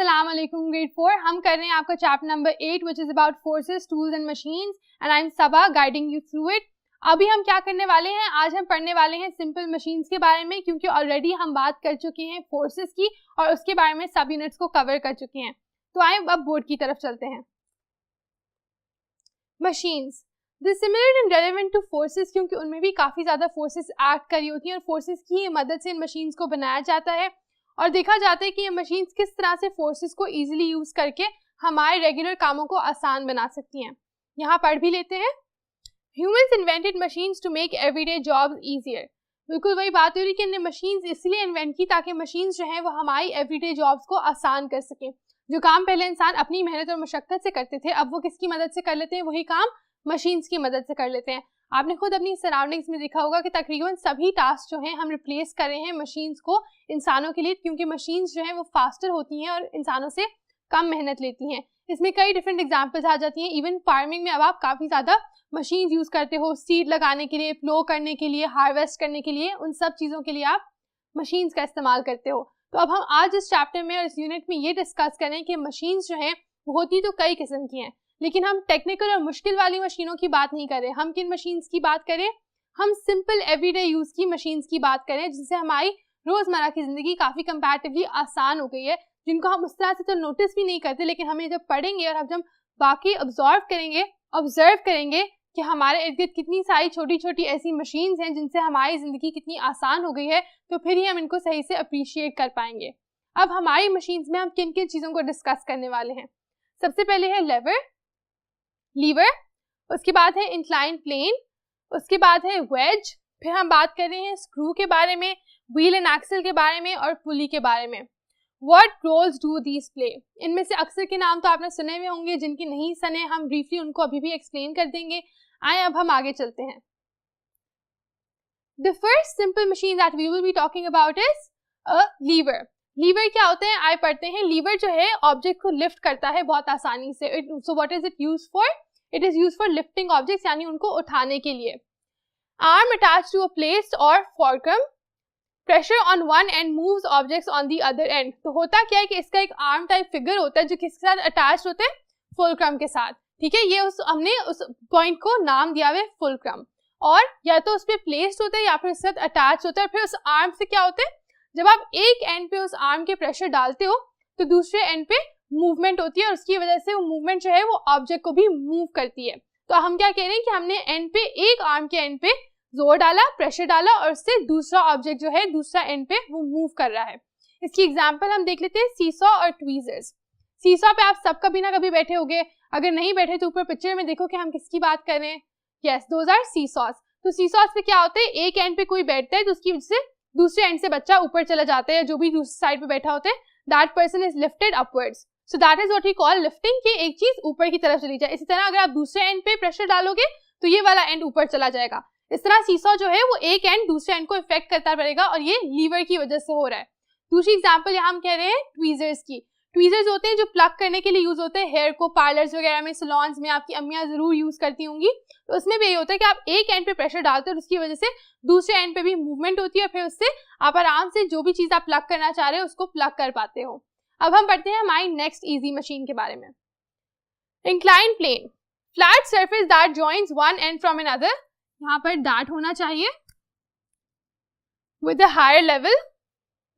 अस्सलाम वालेकुम ग्रेड 4। हम कर रहे हैं आपका chapter number 8 which is about forces, tools and machines and I am Saba guiding you through it. अभी हम क्या करने वाले हैं, आज हम पढ़ने वाले हैं सिंपल मशीन्स के बारे में, क्योंकि ऑलरेडी हम बात कर चुके हैं फोर्सेस की और उसके बारे में सब यूनिट्स को कवर कर चुके हैं। तो आए अब बोर्ड की तरफ चलते हैं। Machines this similar and relevant two forces, क्योंकि उनमें भी काफ़ी ज़्यादा फोर्सेस एक्ट करी होती हैं और फोर्सेस की मदद से इन मशीन्स को बनाया जाता है और देखा जाता है कि ये मशीन्स किस तरह से फोर्सेस को इजीली यूज करके हमारे रेगुलर कामों को आसान बना सकती हैं। यहाँ पढ़ भी लेते हैं। Humans invented machines to make everyday jobs easier. बिल्कुल वही बात हो रही है कि इन्हें मशीन्स इसलिए इन्वेंट की ताकि मशीन्स जो हैं वो हमारी एवरीडे जॉब्स को आसान कर सकें। जो काम पहले इंसान अपनी मेहनत और मशक्कत से करते थे, अब वो किसकी मदद से कर लेते हैं, वही काम मशीन्स की मदद से कर लेते हैं। आपने खुद अपनी सराउंडिंग्स में देखा होगा कि तकरीबन सभी टास्क जो हैं हम रिप्लेस कर रहे हैं मशीन्स को इंसानों के लिए, क्योंकि मशीन्स जो हैं वो फास्टर होती हैं और इंसानों से कम मेहनत लेती हैं। इसमें कई डिफरेंट एग्जांपल्स आ जाती हैं। इवन फार्मिंग में अब आप काफ़ी ज़्यादा मशीन्स यूज़ करते हो, सीड लगाने के लिए, प्लो करने के लिए, हार्वेस्ट करने के लिए, उन सब चीज़ों के लिए आप मशीन्स का इस्तेमाल करते हो। तो अब हम आज इस चैप्टर में और इस यूनिट में ये डिस्कस करें कि मशीन्स जो हैं वो होती तो कई किस्म की हैं, लेकिन हम टेक्निकल और मुश्किल वाली मशीनों की बात नहीं करें। हम किन मशीन्स की बात करें, हम सिंपल एवरीडे यूज की मशीन्स की बात करें, जिससे हमारी रोजमर्रा की जिंदगी काफी कंपैरेटिवली आसान हो गई है, जिनको हम उस तरह से तो नोटिस भी नहीं करते, लेकिन हमें जब पढ़ेंगे और हम जब बाकी ऑब्जर्व करेंगे कि हमारे इर्द गिर्द कितनी सारी छोटी छोटी ऐसी मशीन्स हैं जिनसे हमारी जिंदगी कितनी आसान हो गई है, तो फिर ही हम इनको सही से अप्रिशिएट कर पाएंगे। अब हमारी मशीन्स में हम किन किन चीजों को डिस्कस करने वाले हैं। सबसे पहले है लीवर, उसके बाद है इंक्लाइन प्लेन, उसके बाद है वेज, फिर हम बात कर रहे हैं स्क्रू के बारे में, व्हील एंड एक्सल के बारे में और पुली के बारे में। What roles do these play, इनमें से अक्सर के नाम तो आपने सुने हुए होंगे, जिनके नहीं सुने हम ब्रीफली उनको अभी भी एक्सप्लेन कर देंगे। आए अब हम आगे चलते हैं। The first simple machine that we will be talking about is a lever. Lever क्या होते हैं, आए पढ़ते हैं। लीवर जो है ऑब्जेक्ट को लिफ्ट करता है बहुत आसानी से। So what is it used for, it is used for lifting objects, यानी उनको उठाने के लिए। Arm attached to a place और fulcrum, pressure on one end moves objects on the other end. तो होता क्या है कि इसका एक आर्म टाइप फिगर होता है जो किसके साथ अटैच्ड होते हैं, फुलक्रम के साथ। ठीक है, ये हमने उस पॉइंट को नाम दिया हुआ है फुलक्रम, और या तो उस पर प्लेस्ड होता है या फिर उसके साथ अटैच होता है। फिर उस आर्म से क्या होता है, जब आप एक एंड पे उस आर्म के प्रेशर डालते हो तो दूसरे एंड पे मूवमेंट होती है और उसकी वजह से वो मूवमेंट जो है वो ऑब्जेक्ट को भी मूव करती है। तो हम क्या कह रहे हैं कि हमने एंड पे, एक आर्म के एंड पे जोर डाला, प्रेशर डाला और उससे दूसरा ऑब्जेक्ट जो है दूसरा एंड पे वो मूव कर रहा है। इसकी एग्जांपल हम देख लेते हैं, सीसॉ और ट्वीजर्स। सीसॉ पे आप सब कभी ना कभी बैठे होंगे, अगर नहीं बैठे तो ऊपर पिक्चर में देखो कि हम किसकी बात कर रहे हैं। Yes, those are seesaws. तो सीसॉस पे क्या होता है, एक एंड पे कोई बैठता है तो उसकी वजह से दूसरे एंड से बच्चा ऊपर चला जाता है, जो भी दूसरी साइड पे बैठा होता है that person is lifted upwards. So that is what we call lifting, कि एक चीज ऊपर की तरफ चली जाए। इसी तरह अगर आप दूसरे एंड पे प्रेशर डालोगे तो ये वाला एंड ऊपर चला जाएगा। इस तरह सीसॉ जो है वो एक एंड दूसरे एंड को इफेक्ट करता रहेगा और ये लीवर की वजह से हो रहा है। दूसरी एग्जांपल यहाँ हम कह रहे हैं ट्वीजर्स की। ट्वीजर्स होते हैं जो प्लग करने के लिए यूज होते हैं हेयर को, पार्लर्स वगैरह में, सलॉन्स में आपकी अम्मियां जरूर यूज करती होंगी। तो उसमें भी यही होता है कि आप एक एंड पे प्रेशर डालते हो और उसकी वजह से दूसरे एंड पे भी मूवमेंट होती है, फिर उससे आप आराम से जो भी चीज आप प्लग करना चाह रहे हो उसको प्लग कर पाते हो। अब हम पढ़ते हैं हमारी नेक्स्ट इजी मशीन के बारे में। Incline plane, flat surface that joins one end from another. यहाँ पर दैट होना चाहिए with a higher level,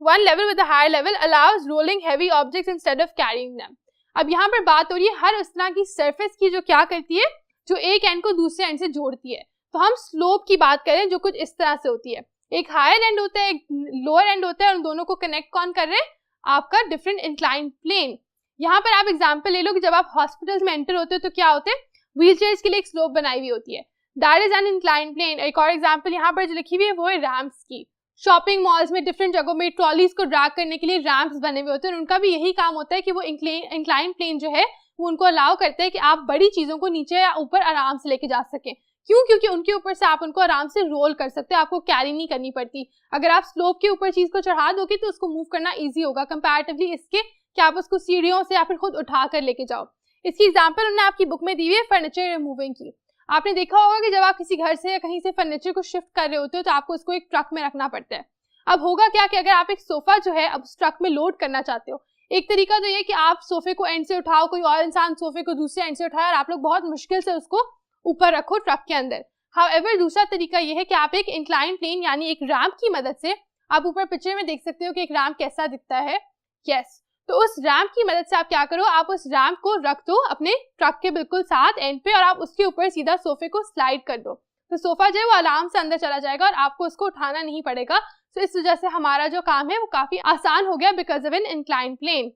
one level with a higher level allows rolling heavy objects instead of carrying them। अब यहाँ पर बात हो रही है हर उस तरह की सरफेस की जो क्या करती है, जो एक एंड को दूसरे एंड से जोड़ती है। तो हम स्लोप की बात करें जो कुछ इस तरह से होती है, एक हायर एंड होता है, एक लोअर एंड होता है और उन दोनों को कनेक्ट कौन कर रहे हैं, आपका डिफरेंट इंक्लाइन प्लेन। यहाँ पर आप एग्जाम्पल ले लो कि जब आप हॉस्पिटल्स में एंटर होते हो तो क्या होते हैं, व्हील चेयर्स के लिए एक स्लोप बनाई हुई होती है, that is an incline plane. एक और एग्जाम्पल यहाँ पर जो लिखी हुई है वो है रैम्प्स की। शॉपिंग मॉल्स में डिफरेंट जगहों में ट्रॉलीज को ड्रैग करने के लिए रैम्प्स बने हुए होते हैं, उनका भी यही काम होता है कि वो इंक्लाइन प्लेन जो है वो उनको अलाउ करते हैं कि आप बड़ी चीजों को नीचे या ऊपर आराम से लेके जा सकें। क्यों, क्योंकि उनके ऊपर से आप उनको आराम से रोल कर सकते हैं, आपको कैरी नहीं करनी पड़ती। अगर आप स्लोप के ऊपर चीज को चढ़ा दोगे तो उसको मूव करना ईजी होगा कंपैरेटिवली इसके कि आप उसको सीढ़ियों से या फिर खुद उठा कर लेके जाओ। इसकी एग्जाम्पल उन्होंने आपकी बुक में दी हुई है फर्नीचर रिमूविंग की। आपने देखा होगा कि जब आप किसी घर से या कहीं से फर्नीचर को शिफ्ट कर रहे होते हो तो आपको उसको एक ट्रक में रखना पड़ता है। अब होगा क्या कि अगर आप एक सोफा जो है अब उस ट्रक में लोड करना चाहते हो, एक तरीका तो ये कि आप सोफे को एंड से उठाओ, कोई और इंसान सोफे को दूसरे एंड से उठाए और आप लोग बहुत मुश्किल से उसको ऊपर रखो ट्रक के अंदर। हाउएवर दूसरा तरीका ये है कि आप एक इंक्लाइन प्लेन यानी एक रैंप की मदद से, आप ऊपर पिक्चर में देख सकते हो कि एक रैंप कैसा दिखता है, यस, तो उस रैंप की मदद से आप क्या करो, आप उस रैंप को रख दो अपने ट्रक के बिल्कुल साथ एंड पे और आप उसके ऊपर सीधा सोफे को स्लाइड कर दो, तो सोफा जो है वो आराम से अंदर चला जाएगा और आपको उसको उठाना नहीं पड़ेगा। तो इस वजह से हमारा जो काम है वो काफी आसान हो गया because of an incline plane.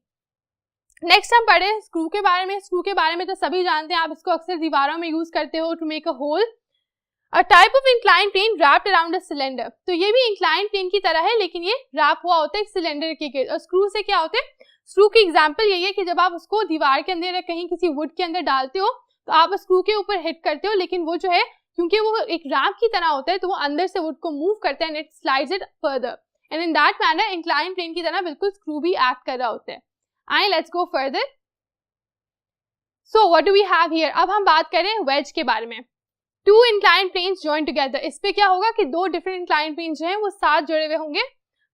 Next हम पढ़े स्क्रू के बारे में। स्क्रू के बारे में तो सभी जानते हैं, आप इसको अक्सर दीवारों में यूज करते हो to make a hole. A type of incline plane wrapped around a cylinder, तो ये भी इंक्लाइन प्लेन की तरह है लेकिन ये रैप हुआ होता है एक सिलेंडर के गिर्द। और स्क्रू से क्या होता है, स्क्रू की एग्जांपल यही है कि जब आप उसको दीवार के अंदर या कहीं किसी वुड के अंदर डालते हो तो आप स्क्रू के ऊपर हिट करते हो, लेकिन वो जो है क्योंकि वो एक रैंप की तरह होता है तो वो अंदर से वुड को मूव करता है and it slides it further and in that manner incline plane की तरह बिल्कुल स्क्रू भी एक्ट कर रहा होता है। आइए let's go further. So what do we have here, अब हम बात करें वेज के बारे में। Two incline planes join together, इस पे क्या होगा कि दो डिफरेंट इंक्लाइन प्लेन्स जो हैं वो साथ जुड़े हुए होंगे।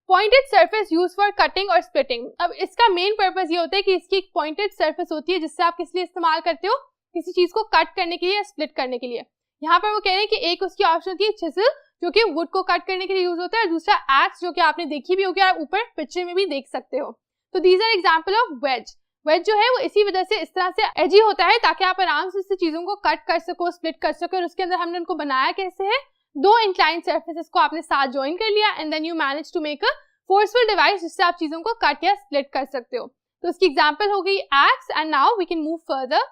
Pointed surface use for cutting और स्प्लिटिंग, अब इसका मेन पर्पस ये होता है कि इसकी एक पॉइंटेड सरफेस होती है जिससे आप किस लिए इस्तेमाल करते हो, किसी चीज को कट करने के लिए या स्प्लिट करने के लिए। यहाँ पर वो कह रहे हैं कि एक उसकी ऑप्शन होती है छिसल जो कि वुड को कट करने के लिए यूज होता है और दूसरा एक्स जो कि आपने देखी भी होगी, आप ऊपर पिक्चर में भी देख सकते हो। तो these are example of wedge. Wedge जो है वो इसी वजह से इस तरह से एजी होता है ताकि आप आराम से चीजों को कट कर सको, स्प्लिट कर सको। और उसके अंदर हमने उनको बनाया कैसे है, दो इंक्लाइन सरफेसेस को आपने साथ ज्वाइन कर लिया and then you manage to make a forceful device जिससे आप चीजों को कट या स्प्लिट कर सकते हो। तो उसकी एग्जांपल हो गई axe and now we can move further.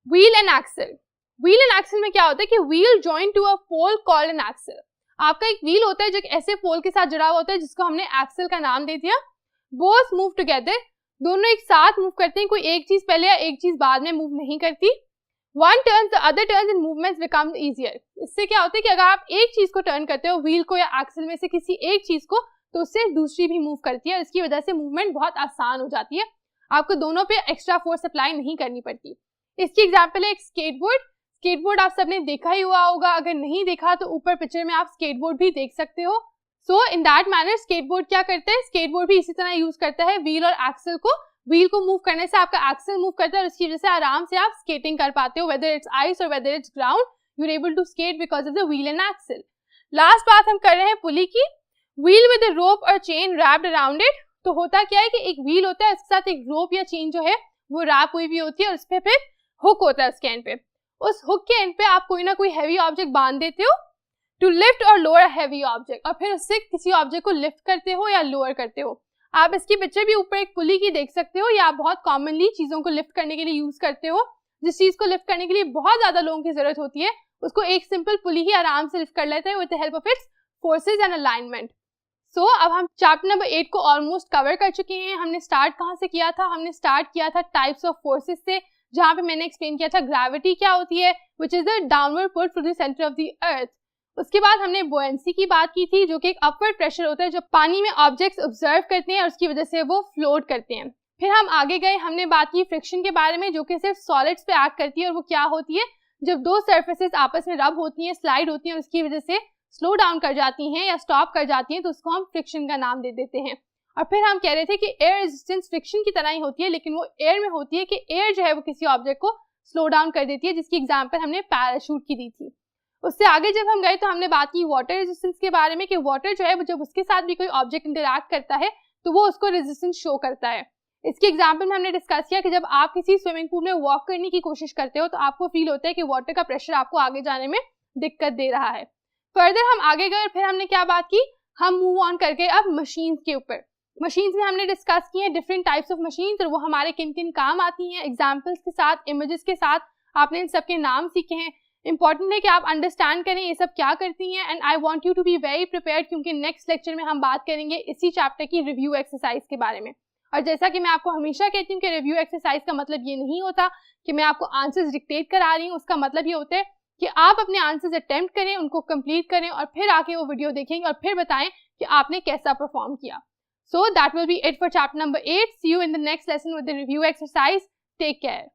Wheel and axle, wheel and axle में क्या होता है कि wheel join to a pole called an axle. आपका एक व्हील होता है जो एक ऐसे पोल के साथ जुड़ा हुआ होता है जिसको हमने एक्सल का नाम दे दिया। बोथ मूव टुगेदर, दोनों एक साथ मूव करते हैं, कोई एक चीज पहले या एक चीज बाद में मूव नहीं करती। One turns the other turns and movements become easier, इससे क्या होता है कि अगर आप एक चीज को टर्न करते हो व्हील को या एक्सल में से किसी एक चीज को, तो उससे दूसरी भी मूव करती है। इसकी वजह से मूवमेंट बहुत आसान हो जाती है, आपको दोनों पे एक्स्ट्रा फोर्स अप्लाई नहीं करनी पड़ती। इसकी एग्जांपल है एक स्केटबोर्ड। स्केटबोर्ड आप सबने देखा ही हुआ होगा, अगर नहीं देखा तो ऊपर पिक्चर में आप स्केटबोर्ड भी देख सकते हो। सो इन दैट मैनर स्केटबोर्ड क्या करता है, स्केटबोर्ड भी इसी तरह यूज करता है व्हील और एक्सल को। व्हील को मूव करने से आपका एक्सल मूव करता है और इसकी वजह से आराम से आप स्केटिंग कर पाते हो, वेदर इट्स आइस और whether it's ground, you are able to skate because of the wheel and axle. Last बात हम कर रहे हैं पुली की। व्हील विद अ रोप और चेन रैप्ड अराउंड इट, तो होता क्या है कि एक व्हील होता है उसके साथ एक रोप या चेन जो है वो रैप हुई भी होती है और उस पे फिर हुक होता है उसके एंड पे। उस हुक के एंड पे आप कोई ना कोई हैवी ऑब्जेक्ट बांध देते हो टू लिफ्ट और लोअर अ हैवी ऑब्जेक्ट, और फिर उससे किसी ऑब्जेक्ट को लिफ्ट करते हो या लोअर करते हो। आप इसकी पिक्चर भी ऊपर एक पुली की देख सकते हो, या आप बहुत कॉमनली चीजों को लिफ्ट करने के लिए यूज करते हो। जिस चीज को लिफ्ट करने के लिए बहुत ज्यादा लोगों की जरूरत होती है उसको एक सिंपल पुली ही आराम से लिफ्ट कर लेते हैं with the help of its forces and alignment. So अब हम चैप्टर नंबर 8 को ऑलमोस्ट कवर कर चुके हैं। हमने स्टार्ट कहाँ से किया था, हमने स्टार्ट किया था टाइप्स ऑफ फोर्सेज से, जहां पे मैंने एक्सप्लेन किया था ग्रेविटी क्या होती है, which is the downward pull from the centre of the earth. उसके बाद हमने बुओयंसी की बात की थी जो कि एक अपवर्ड प्रेशर होता है जो पानी में ऑब्जेक्ट्स ऑब्जर्व करते हैं और उसकी वजह से वो फ्लोट करते हैं। फिर हम आगे गए, हमने बात की फ्रिक्शन के बारे में जो कि सिर्फ सॉलिड्स पे एक्ट करती है, और वो क्या होती है, जब दो सर्फेसेस आपस में रब होती हैं, स्लाइड होती हैं और उसकी वजह से स्लो डाउन कर जाती हैं या स्टॉप कर जाती हैं, तो उसको हम फ्रिक्शन का नाम दे देते हैं। और फिर हम कह रहे थे कि एयर रेजिस्टेंस फ्रिक्शन की तरह ही होती है, लेकिन वो एयर में होती है कि एयर जो है वो किसी ऑब्जेक्ट को स्लो डाउन कर देती है, जिसकी एग्जांपल हमने पैराशूट की दी थी। उससे आगे जब हम गए तो हमने बात की वाटर रेजिस्टेंस के बारे में कि वाटर जो है जब उसके साथ भी कोई ऑब्जेक्ट इंटरैक्ट करता है तो वो उसको रेजिस्टेंस शो करता है। इसके एग्जांपल में हमने डिस्कस किया कि जब आप किसी स्विमिंग पूल में वॉक करने की कोशिश करते हो तो आपको फील होता है कि वाटर का प्रेशर आपको आगे जाने में दिक्कत दे रहा है। फर्दर हम आगे गए और फिर हमने क्या बात की, हम मूव ऑन करके अब मशीन्स के ऊपर। मशीन्स में हमने डिस्कस किए डिफरेंट टाइप्स ऑफ मशीन्स और वो हमारे किन किन काम आती हैं, एग्जाम्पल्स के साथ, इमेजेस के साथ आपने इन सब के नाम सीखे हैं। इंपॉर्टेंट है कि आप अंडरस्टैंड करें ये सब क्या करती हैं, and I want you to be very prepared क्योंकि नेक्स्ट लेक्चर में हम बात करेंगे इसी चैप्टर की रिव्यू एक्सरसाइज के बारे में। और जैसा कि मैं आपको हमेशा कहती हूँ कि रिव्यू एक्सरसाइज का मतलब ये नहीं होता कि मैं आपको आंसर्स डिक्टेट करा रही हूँ, उसका मतलब ये होता है कि आप अपने आंसर्स अटेम्प्ट करें, उनको कंप्लीट करें और फिर आके वो वीडियो देखेंगे और फिर बताएं कि आपने कैसा परफॉर्म किया। So that will be it for chapter number 8. See you in the next lesson with the review exercise. Take care.